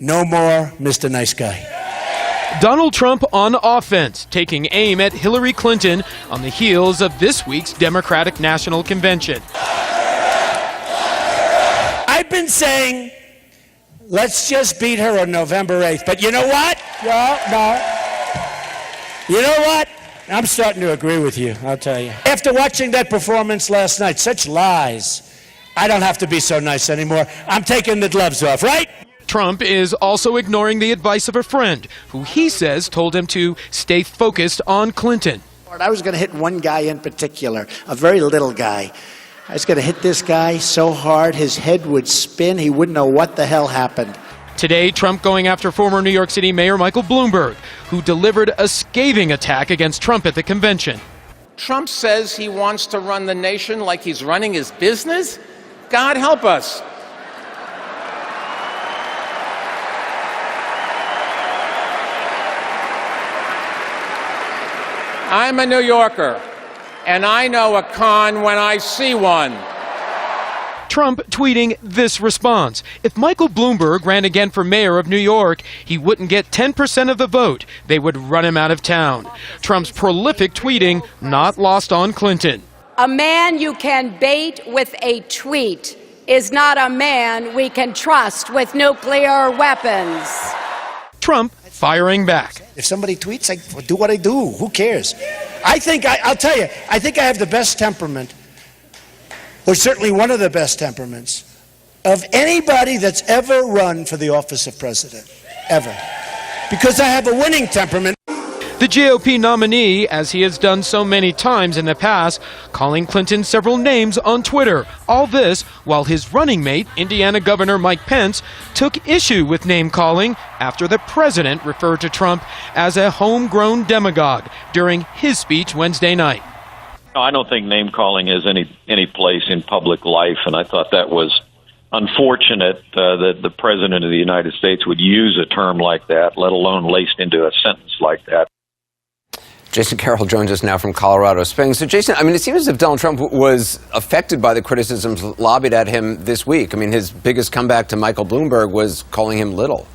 No more Mr. Nice Guy. Donald Trump on offense, taking aim at Hillary Clinton on the heels of this week's Democratic National Convention. I've been saying, let's just beat her on November 8th. But you know what? You know what? I'm starting to agree with you, I'll tell you. After watching that performance last night, such lies, I don't have to be so nice anymore. I'm taking the gloves off, right? Trump is also ignoring the advice of a friend who he says told him to stay focused on Clinton. I was going to hit one guy in particular, a very little guy. I was going to hit this guy so hard his head would spin, he wouldn't know what the hell happened. Today, Trump going after former New York City Mayor Michael Bloomberg, who delivered a scathing attack against Trump at the convention. Trump says he wants to run the nation like he's running his business? God help us. I'm a New Yorker, and I know a con when I see one. Trump tweeting this response. If Michael Bloomberg ran again for mayor of New York, he wouldn't get 10% of the vote. They would run him out of town. Trump's prolific tweeting not lost on Clinton. A man you can bait with a tweet is not a man we can trust with nuclear weapons. Trump firing back. If somebody tweets, I do what I do. Who cares? I'll tell you, I think I have the best temperament, or certainly one of the best temperaments, of anybody that's ever run for the office of president, ever. Because I have a winning temperament. The GOP nominee, as he has done so many times in the past, calling Clinton several names on Twitter. All this while his running mate, Indiana Governor Mike Pence, took issue with name-calling after the president referred to Trump as a homegrown demagogue during his speech Wednesday night. No, I don't think name-calling has any place in public life, and I thought that was unfortunate that the president of the United States would use a term like that, let alone laced into a sentence like that. Jason Carroll joins us now from Colorado Springs. So, Jason, I mean, it seems as if Donald Trump was affected by the criticisms lobbied at him this week. I mean, his biggest comeback to Michael Bloomberg was calling him little.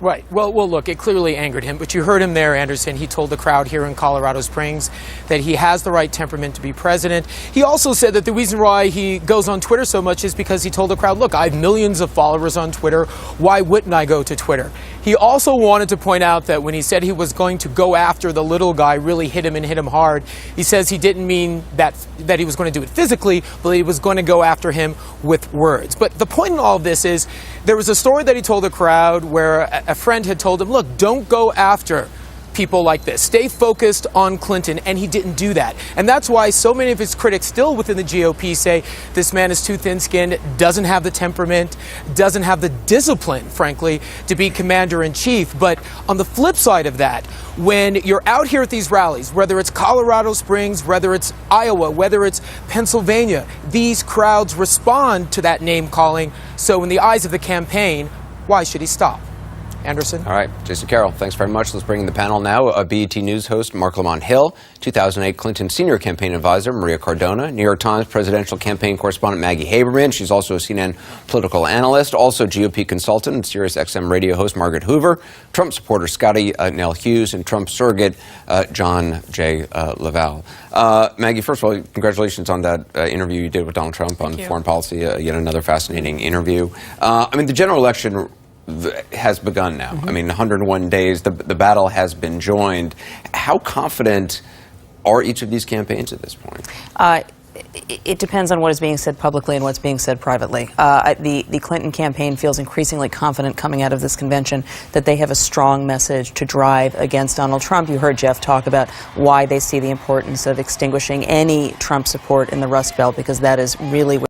Right. Well, look, it clearly angered him. But you heard him there, Anderson. He told the crowd here in Colorado Springs that he has the right temperament to be president. He also said that the reason why he goes on Twitter so much is because he told the crowd, look, I have millions of followers on Twitter. Why wouldn't I go to Twitter? He also wanted to point out that when he said he was going to go after the little guy, really hit him and hit him hard, he says he didn't mean that he was going to do it physically, but he was going to go after him with words. But the point in all of this is there was a story that he told the crowd where a friend had told him, look, don't go after people like this. Stay focused on Clinton, and he didn't do that. And that's why so many of his critics still within the GOP say this man is too thin-skinned, doesn't have the temperament, doesn't have the discipline, frankly, to be commander-in-chief. But on the flip side of that, when you're out here at these rallies, whether it's Colorado Springs, whether it's Iowa, whether it's Pennsylvania, these crowds respond to that name-calling. So in the eyes of the campaign, why should he stop? Anderson. All right, Jason Carroll, thanks very much. Let's bring in the panel now. BET News host Mark Lamont Hill, 2008 Clinton senior campaign advisor Maria Cardona, New York Times presidential campaign correspondent Maggie Haberman. She's also a CNN political analyst, also GOP consultant and Sirius XM radio host Margaret Hoover, Trump supporter Scotty Nell Hughes, and Trump surrogate John J. Laval. Maggie, first of all, congratulations on that interview you did with Donald Trump on foreign policy. Yet another fascinating interview. I mean, the general election has begun now. I mean, 101 days, the battle has been joined. How confident are each of these campaigns at this point? It depends on what is being said publicly and what's being said privately. The Clinton campaign feels increasingly confident coming out of this convention that they have a strong message to drive against Donald Trump. You heard Jeff talk about why they see the importance of extinguishing any Trump support in the Rust Belt, because that is really